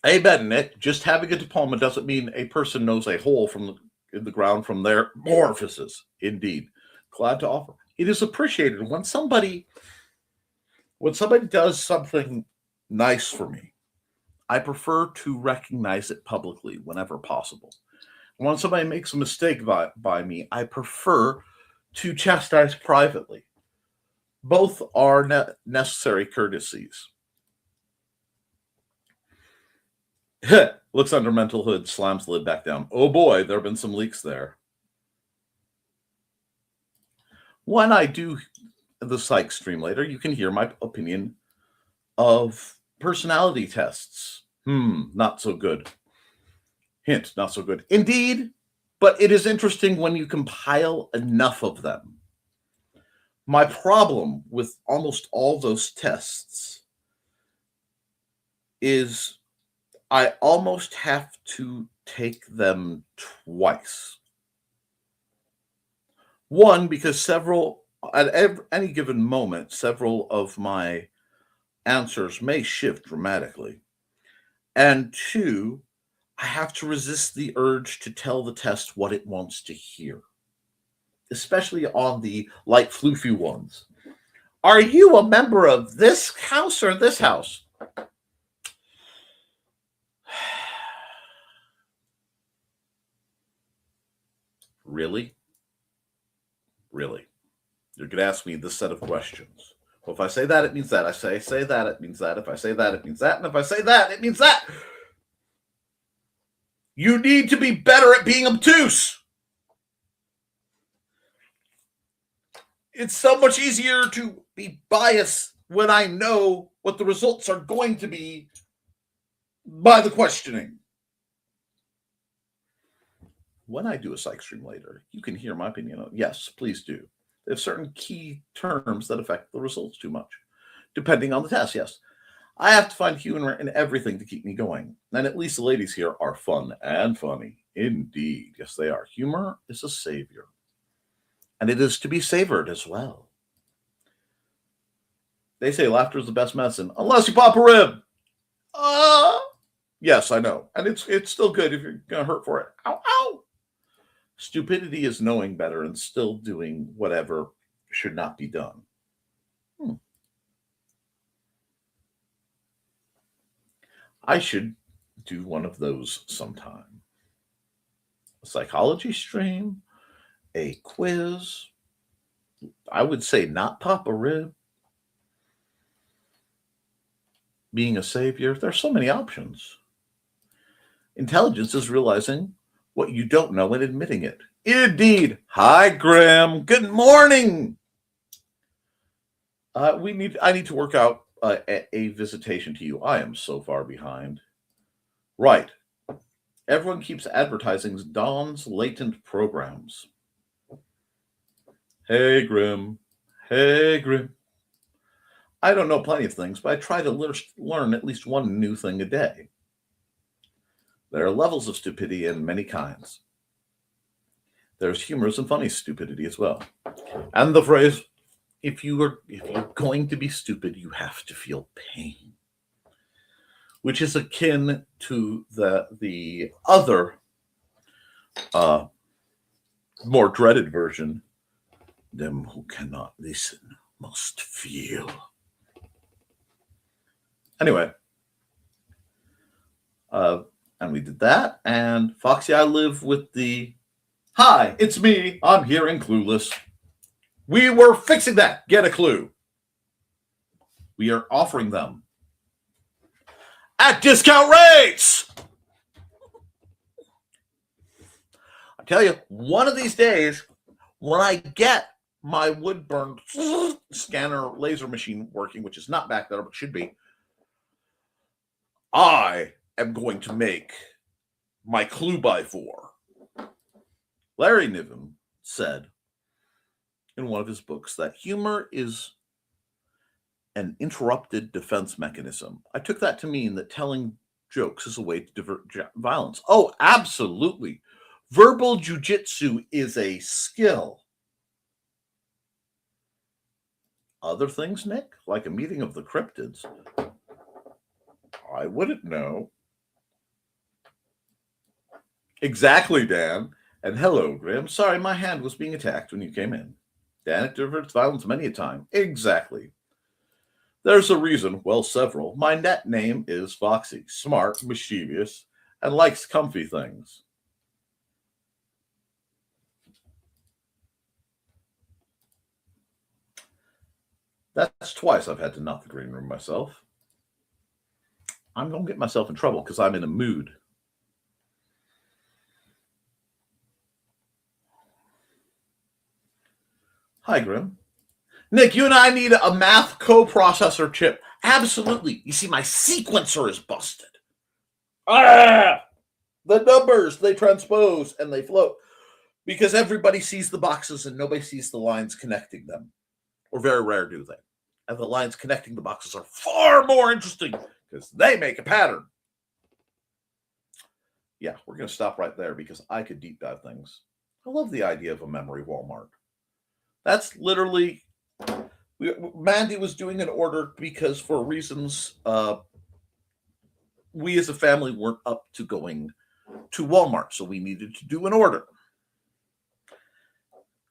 Amen, Nick. Just having a diploma doesn't mean a person knows a hole in the ground from their orifices. Indeed. Glad to offer. It is appreciated when somebody does something nice for me. I prefer to recognize it publicly whenever possible. When somebody makes a mistake by me, I prefer to chastise privately. Both are necessary courtesies. Looks under mental hood, slams the lid back down. Oh boy, there have been some leaks there. When I do the psych stream later, you can hear my opinion of personality tests. Not so good. Hint, not so good. Indeed, but it is interesting when you compile enough of them. My problem with almost all those tests is I almost have to take them twice. One, because at any given moment, several of my answers may shift dramatically. And two, I have to resist the urge to tell the test what it wants to hear, especially on the light floofy ones. Are you a member of this house or this house? Really? Really? You're going to ask me this set of questions. Well, if I say that, it means that. I say that, it means that. If I say that, it means that. And if I say that, it means that. You need to be better at being obtuse. It's so much easier to be biased when I know what the results are going to be by the questioning. When I do a psych stream later, you can hear my opinion. Yes, please do. There's certain key terms that affect the results too much, depending on the test, yes. I have to find humor in everything to keep me going. And at least the ladies here are fun and funny. Indeed. Yes, they are. Humor is a savior. And it is to be savored as well. They say laughter is the best medicine, unless you pop a rib. Yes, I know. And it's still good if you're going to hurt for it. Ow, ow. Stupidity is knowing better and still doing whatever should not be done. I should do one of those sometime. A psychology stream, a quiz. I would say not Papa Rib. Being a savior, there's so many options. Intelligence is realizing what you don't know and admitting it. Indeed. Hi, Graham. Good morning. I need to work out a visitation to you. I am so far behind. Right. Everyone keeps advertising Dawn's latent programs. Hey, Grim. Hey, Grim. I don't know plenty of things, but I try to learn at least one new thing a day. There are levels of stupidity and many kinds. There's humorous and funny stupidity as well. And the phrase, if you're going to be stupid, you have to feel pain, which is akin to the other more dreaded version, them who cannot listen must feel. Anyway, and we did that, and Foxy, I live with the, hi, it's me, I'm here and clueless. We were fixing that. Get a clue. We are offering them at discount rates. I tell you, one of these days, when I get my wood burn scanner laser machine working, which is not back there, but should be, I am going to make my clue by four. Larry Niven said in one of his books that humor is an interrupted defense mechanism. I took that to mean that telling jokes is a way to divert violence. Oh, absolutely. Verbal jujitsu is a skill. Other things, Nick, like a meeting of the cryptids, I wouldn't know. Exactly, Dan. And hello, Grim. Sorry, my hand was being attacked when you came in. Dan, it diverts violence many a time. Exactly. There's a reason, well, several. My net name is Foxy, smart, mischievous, and likes comfy things. That's twice I've had to knock the green room myself. I'm going to get myself in trouble because I'm in a mood. Hi, Grim. Nick, you and I need a math coprocessor chip. Absolutely. You see, my sequencer is busted. The numbers, they transpose and they float because everybody sees the boxes and nobody sees the lines connecting them. Or very rare do they. And the lines connecting the boxes are far more interesting because they make a pattern. Yeah, we're going to stop right there because I could deep dive things. I love the idea of a memory Walmart. That's literally, Mandy was doing an order because for reasons we as a family weren't up to going to Walmart, so we needed to do an order.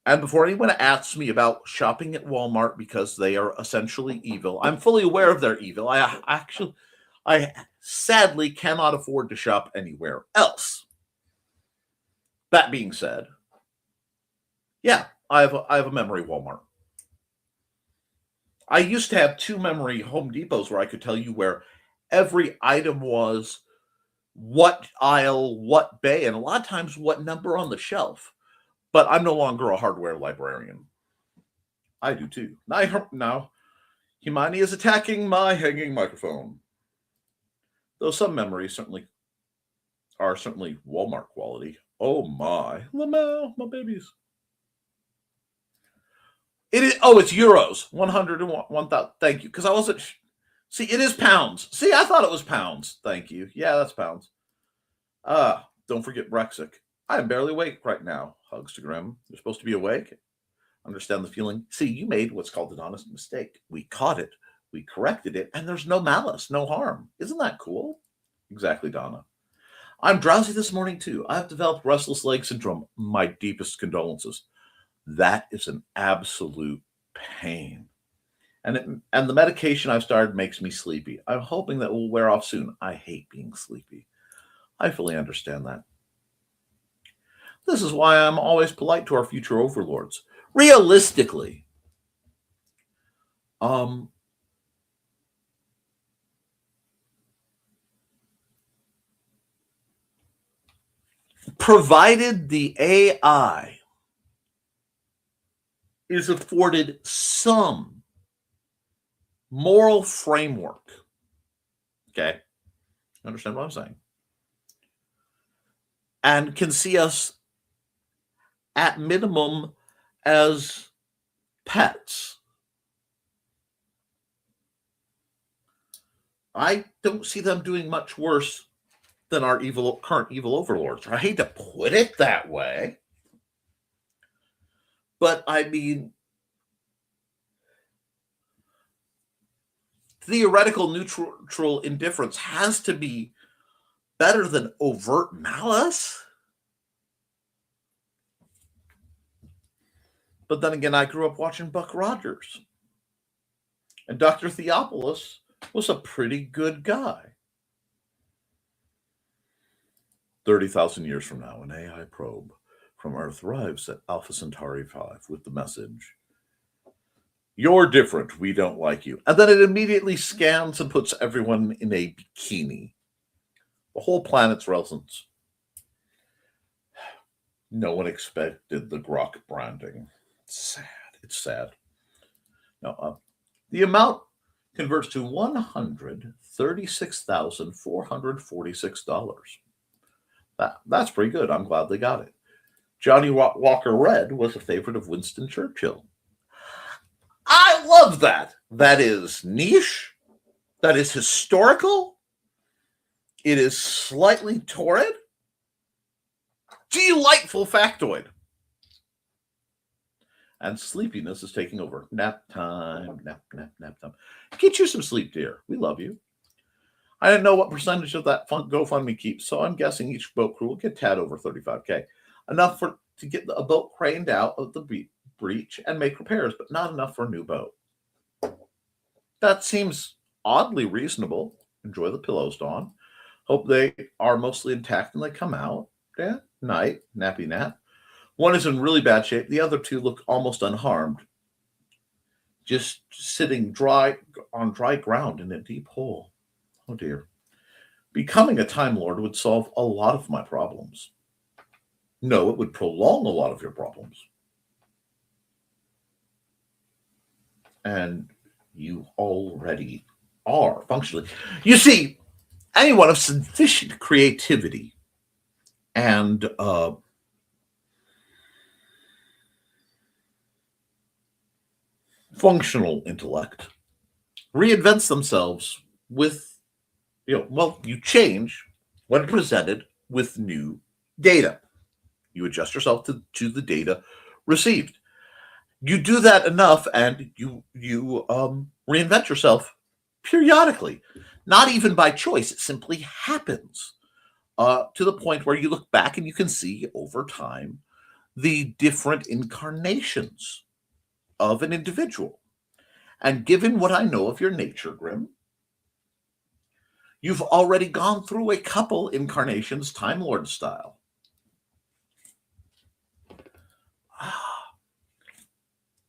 And before anyone asks me about shopping at Walmart because they are essentially evil, I'm fully aware of their evil. I sadly cannot afford to shop anywhere else. That being said, yeah, I have a memory Walmart. I used to have 2 memory Home Depots where I could tell you where every item was, what aisle, what bay, and a lot of times what number on the shelf. But I'm no longer a hardware librarian. I do too. Now, Himani is attacking my hanging microphone. Though some memories are certainly Walmart quality. Oh my. Lamau, my babies. It is, it's euros. 101,000. Thank you. Because I wasn't. See, it is pounds. See, I thought it was pounds. Thank you. Yeah, that's pounds. Don't forget Brexit. I am barely awake right now. Hugs to Grim. You're supposed to be awake. Understand the feeling. See, you made what's called an honest mistake. We caught it. We corrected it. And there's no malice, no harm. Isn't that cool? Exactly, Donna. I'm drowsy this morning, too. I've developed restless leg syndrome. My deepest condolences. That is an absolute pain. And the medication I've started makes me sleepy. I'm hoping that will wear off soon. I hate being sleepy. I fully understand that. This is why I'm always polite to our future overlords. Realistically, provided the AI is afforded some moral framework, okay? Understand what I'm saying? And can see us at minimum as pets. I don't see them doing much worse than our current evil overlords. I hate to put it that way, but I mean, theoretical neutral indifference has to be better than overt malice. But then again, I grew up watching Buck Rogers, and Dr. Theopolis was a pretty good guy. 30,000 years from now, an AI probe from Earth arrives at Alpha Centauri 5 with the message, "You're different, we don't like you." And then it immediately scans and puts everyone in a bikini. The whole planet's resonance. No one expected the Grok branding. It's sad. It's sad. Now, the amount converts to $136,446. That's pretty good. I'm glad they got it. Johnny Walker Red was a favorite of Winston Churchill. I love that. That is niche. That is historical. It is slightly torrid. Delightful factoid. And sleepiness is taking over. Nap time, nap time. Get you some sleep, dear. We love you. I didn't know what percentage of that GoFundMe keeps, so I'm guessing each boat crew will get tad over $35K. Enough to get a boat craned out of the breach and make repairs, but not enough for a new boat. That seems oddly reasonable. Enjoy the pillows, Dawn. Hope they are mostly intact and they come out. Yeah, night, nappy nap. One is in really bad shape. The other two look almost unharmed. Just sitting on dry ground in a deep hole. Oh dear. Becoming a Time Lord would solve a lot of my problems. No, it would prolong a lot of your problems. And you already are functionally. You see, anyone of sufficient creativity and functional intellect reinvents themselves with, you change when presented with new data. You adjust yourself to the data received. You do that enough and you reinvent yourself periodically, not even by choice. It simply happens to the point where you look back and you can see over time the different incarnations of an individual. And given what I know of your nature, Grim, you've already gone through a couple incarnations Time Lord style.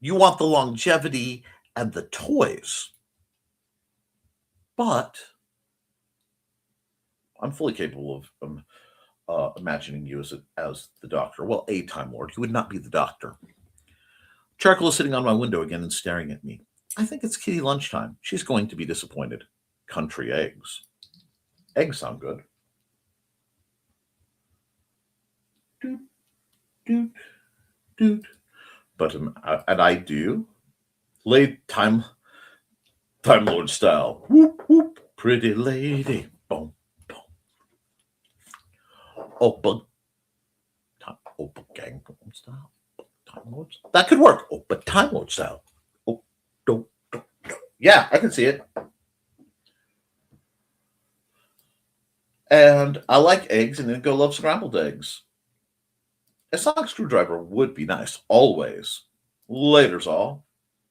You want the longevity and the toys. But I'm fully capable of imagining you as the Doctor. Well, a Time Lord. You would not be the Doctor. Charcoal is sitting on my window again and staring at me. I think it's Kitty lunchtime. She's going to be disappointed. Country eggs. Eggs sound good. Doot, doot, doot. But and I do. Late Time Lord style. Whoop, whoop. Pretty lady. Boom, boom. Opa Gang style. Time Lords. That could work. But Time Lord style. Yeah, I can see it. And I like eggs, and Indigo loves scrambled eggs. A sonic screwdriver would be nice, always. Later's all.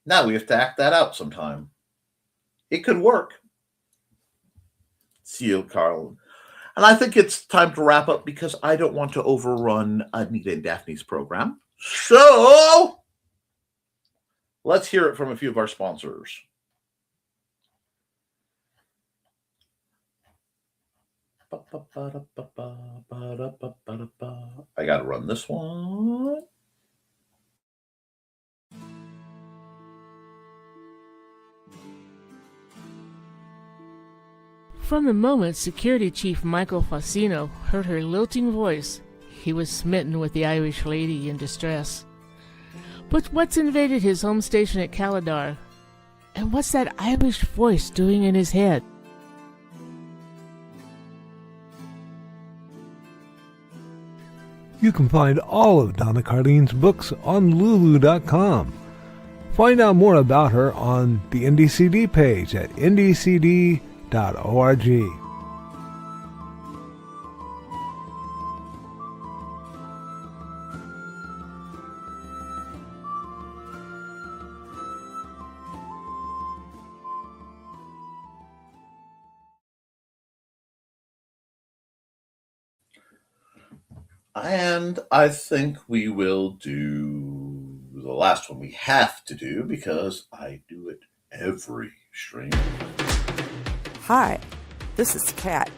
Now we have to act that out sometime. It could work. See you, Carl. And I think it's time to wrap up because I don't want to overrun Anita and Daphne's program. So let's hear it from a few of our sponsors. I gotta run this one. From the moment Security Chief Michael Fassino heard her lilting voice, he was smitten with the Irish lady in distress. But what's invaded his home station at Calidar? And what's that Irish voice doing in his head? You can find all of Donna Carlene's books on Lulu.com. Find out more about her on the NDCD page at ndcd.org. And I think we will do the last one we have to do because I do it every stream. Hi, this is Kat.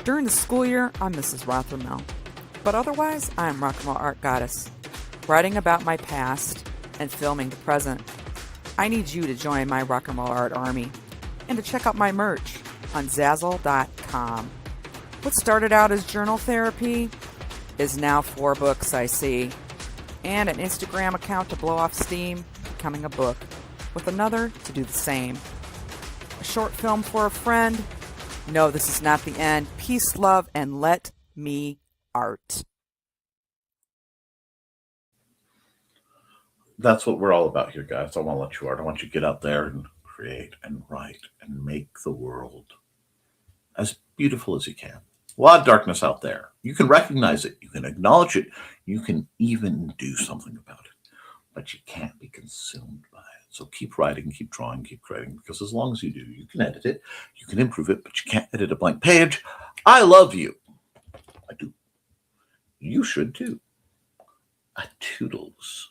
During the school year, I'm Mrs. Rothermel, but otherwise, I'm Rock and Roll Art Goddess, writing about my past and filming the present. I need you to join my Rock and Roll Art army and to check out my merch on Zazzle.com. What started out as journal therapy is now 4 books, I see, and an Instagram account to blow off steam, becoming a book, with another to do the same. A short film for a friend. No, this is not the end. Peace, love, and let me art. That's what we're all about here, guys. I want to let you art. I want you to get out there and create and write and make the world as beautiful as you can. A lot of darkness out there. You can recognize it. You can acknowledge it. You can even do something about it. But you can't be consumed by it. So keep writing, keep drawing, keep creating, because as long as you do, you can edit it, you can improve it, but you can't edit a blank page. I love you. I do. You should too. A toodles.